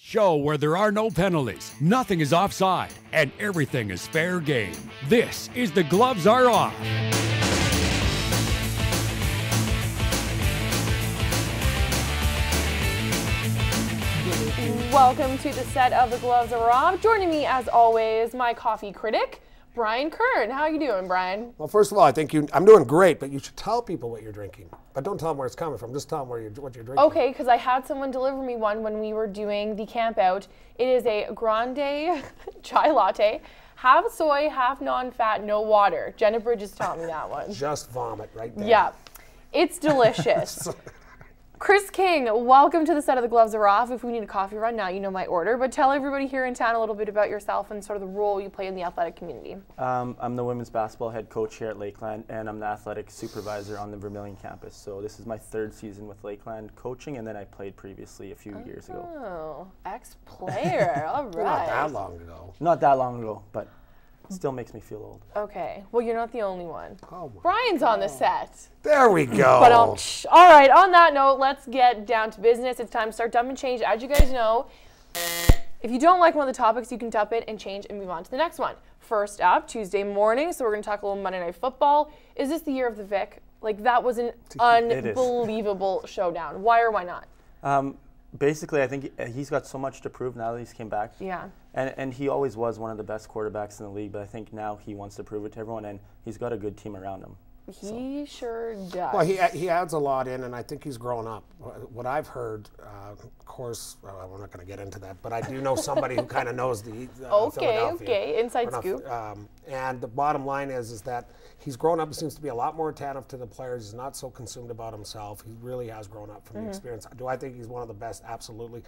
show where there are no penalties, nothing is offside, and everything is fair game. This is The Gloves Are Off. Welcome to the set of The Gloves Are Off. Joining me, as always, my coffee critic, Brian Kern. How are you doing, Brian? Well, first of all, I think I'm doing great, but you should tell people what you're drinking. But don't tell them where it's coming from. Just tell them what you're drinking. Okay, because I had someone deliver me one when we were doing the camp out. It is a grande chai latte, half soy, half non-fat, no water. Jenna Bridges taught me that one. Just vomit right there. Yeah, it's delicious. Chris King, welcome to the set of The Gloves Are Off. If we need a coffee run now, you know my order. But tell everybody here in town a little bit about yourself and sort of the role you play in the athletic community. I'm the women's basketball head coach here at Lakeland, and I'm the athletic supervisor on the Vermilion campus. So this is my third season with Lakeland coaching, and then I played previously a few years ago. Oh, ex-player. All right. Not that long ago. Not that long ago, but still makes me feel old. Okay. Well, you're not the only one. Oh my Brian's on the set. There we go. But all right, on that note, let's get down to business. It's time to start dump and change. As you guys know, if you don't like one of the topics, you can dump it and change and move on to the next one. First up, Tuesday morning, so we're going to talk a little Monday Night Football. Is this the year of the Vic? Like, that was an unbelievable showdown. Why or why not? Basically, I think he's got so much to prove now that he's came back. Yeah. And he always was one of the best quarterbacks in the league, but I think now he wants to prove it to everyone, and he's got a good team around him. He sure does. Well, he adds a lot in, and I think he's grown up. What I've heard, of course, we're not going to get into that, but I do know somebody who kind of knows the Philadelphia. Okay, inside scoop. And the bottom line is that he's grown up. He seems to be a lot more attentive to the players. He's not so consumed about himself. He really has grown up from the experience. Do I think he's one of the best? Absolutely.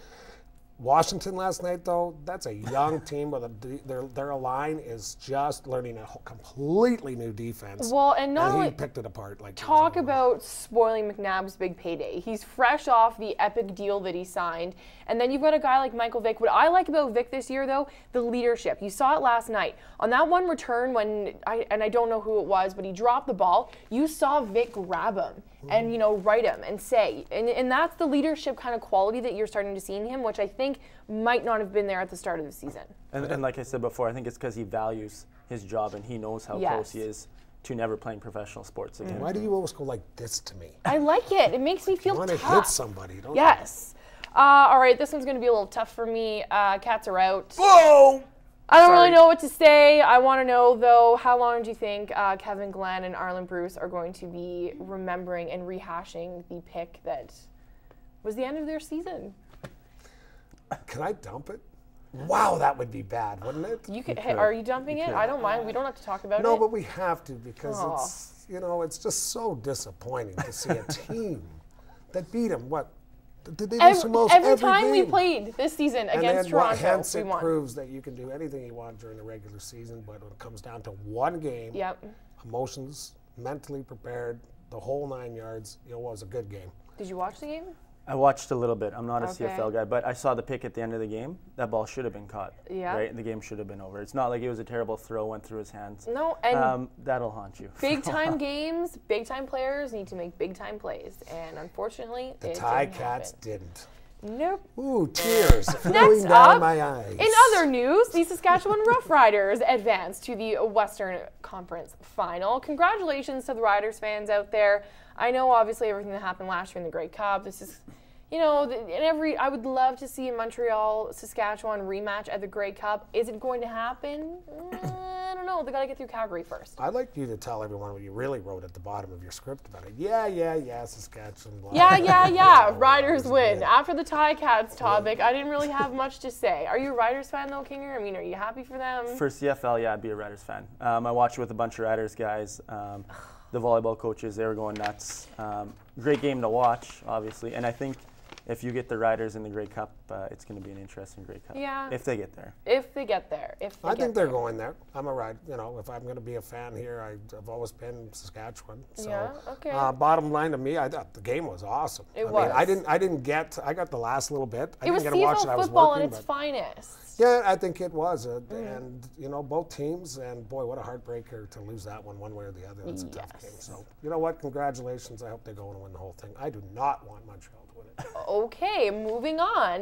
Washington last night, though, that's a young team with their line is just learning a completely new defense. Well, and not only he picked it apart. Like talk about spoiling McNabb's big payday. He's fresh off the epic deal that he signed, and then you've got a guy like Michael Vick. What I like about Vick this year, though, the leadership. You saw it last night on that one return when I don't know who it was, but he dropped the ball. You saw Vick grab him and write him and say, and that's the leadership kind of quality that you're starting to see in him, which I think might not have been there at the start of the season. And like I said before, I think it's because he values his job and he knows how close he is to never playing professional sports again. Why do you always go like this to me? I like it. It makes me feel tough. You want to hit somebody, don't you? Yes. All right, this one's going to be a little tough for me. Cats are out. Whoa! I don't really know what to say. I want to know, though, how long do you think Kevin Glenn and Arlen Bruce are going to be remembering and rehashing the pick that was the end of their season? Can I dump it? Wow, that would be bad, wouldn't it? You could. Hey, are you dumping it? I don't mind. We don't have to talk about it. No, but we have to because it's just so disappointing to see a team that beat them. What? Did they lose every time we played this season against Toronto, hence we won. It proves that you can do anything you want during the regular season, but when it comes down to one game, emotions, mentally prepared, the whole 9 yards, it was a good game. Did you watch the game? I watched a little bit. I'm not a CFL guy, but I saw the pick at the end of the game. That ball should have been caught. Yeah. Right? The game should have been over. It's not like it was a terrible throw, went through his hands. No, and that'll haunt you. Big-time games, big-time players need to make big-time plays, and unfortunately, the Ticats didn't. Nope. Ooh, tears flowing Next down up, my eyes. In other news, the Saskatchewan Roughriders advanced to the Western Conference Final. Congratulations to the Riders fans out there. I know, obviously, everything that happened last year in the Grey Cup. This is, I would love to see a Montreal-Saskatchewan rematch at the Grey Cup. Is it going to happen? I don't know. They got to get through Calgary first. I'd like you to tell everyone what you really wrote at the bottom of your script about it. Yeah, Saskatchewan. Blah, yeah. Riders win. Yeah. After the Ticats topic, I didn't really have much to say. Are you a Riders fan, though, Kinger? I mean, are you happy for them? For CFL, yeah, I'd be a Riders fan. I watched it with a bunch of Riders guys. The volleyball coaches, they were going nuts. Great game to watch, obviously. And I think if you get the Riders in the Grey Cup, it's going to be an interesting Grey Cup. Yeah. If they get there. I think they're going there. I'm a ride. If I'm going to be a fan here, I've always been Saskatchewan. So, yeah. Okay. Bottom line to me, I thought the game was awesome. It was. I got the last little bit. I didn't get to watch it. I was football working, at its finest. Yeah, I think it was. And, both teams, and boy, what a heartbreaker to lose that one way or the other. It's a tough game. So, you know what? Congratulations. I hope they go and win the whole thing. I do not want Montreal to win it. Okay, moving on.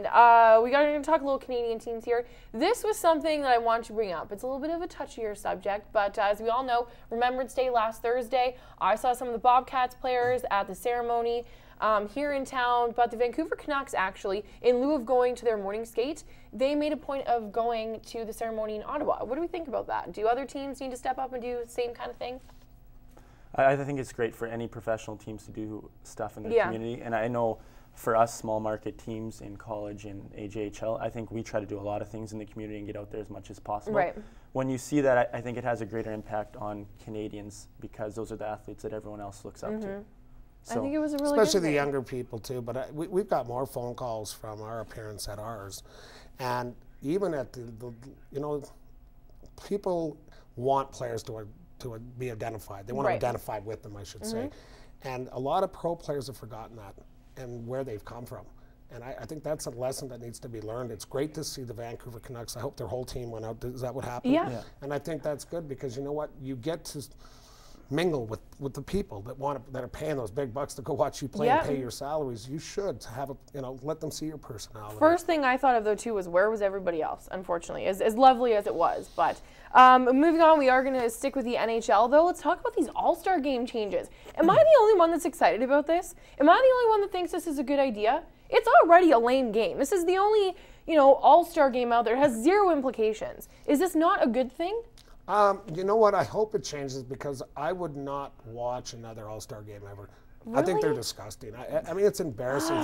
We got to talk a little Canadian teams here. This was something that I wanted to bring up. It's a little bit of a touchier subject, but as we all know, Remembrance Day last Thursday. I saw some of the Bobcats players at the ceremony here in town, but the Vancouver Canucks actually, in lieu of going to their morning skate, they made a point of going to the ceremony in Ottawa. What do we think about that? Do other teams need to step up and do the same kind of thing? I think it's great for any professional teams to do stuff in their community, and I know for us small market teams in college and AJHL, I think we try to do a lot of things in the community and get out there as much as possible. Right. When you see that, I think it has a greater impact on Canadians because those are the athletes that everyone else looks up to. I think it was a really especially good the thing. younger people too. But we've got more phone calls from our appearance at ours, and even at the people want players to be identified. They want to identify with them, I should say. And a lot of pro players have forgotten that and where they've come from. And I think that's a lesson that needs to be learned. It's great to see the Vancouver Canucks. I hope their whole team went out. Is that what happened? Yeah. And I think that's good because you know what? You get to mingle with the people that are paying those big bucks to go watch you play and pay your salaries. You should have let them see your personality. First thing I thought of though too was where was everybody else, unfortunately, as lovely as it was. But moving on, we are going to stick with the NHL though. Let's talk about these All-Star game changes. Am I the only one that's excited about this? Am I the only one that thinks this is a good idea? It's already a lame game. This is the only, All-Star game out there. It has zero implications. Is this not a good thing? You know what? I hope it changes because I would not watch another All-Star game ever. Really? I think they're disgusting. I mean, it's embarrassing.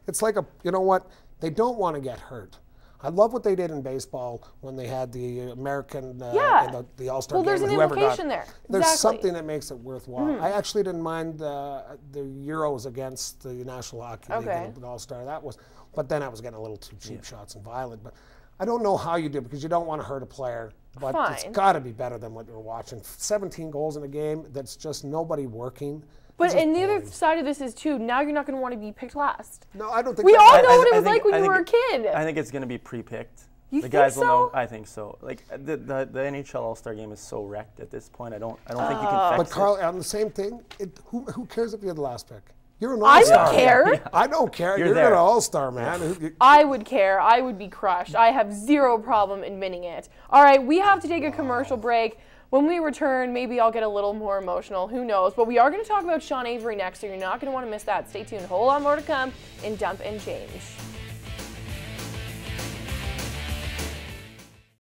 It's like you know what? They don't want to get hurt. I love what they did in baseball when they had the American and the All-Star game. Well, there's an implication there. There's something that makes it worthwhile. I actually didn't mind the Euros against the National Hockey League and the All-Star. But then I was getting a little too cheap shots and violent. But I don't know how you do it because you don't want to hurt a player. But it's got to be better than what you're watching. 17 goals in a game, that's just nobody working. But and the other side of this is too, now you're not going to want to be picked last. No, I don't think we all know what it was like when you were a kid. I think it's going to be pre-picked. You the think guys so? will know. I think so. Like the NHL All-Star game is so wrecked at this point. I don't think you can fix But Carl, it. on the same thing, who cares if you're the last pick? You're an All-Star. I would care. I don't care. You're there. an All-Star, man. I would care. I would be crushed. I have zero problem admitting it. All right, we have to take a commercial break. When we return, maybe I'll get a little more emotional. Who knows? But we are going to talk about Sean Avery next, so you're not going to want to miss that. Stay tuned. A whole lot more to come in Dump and Change.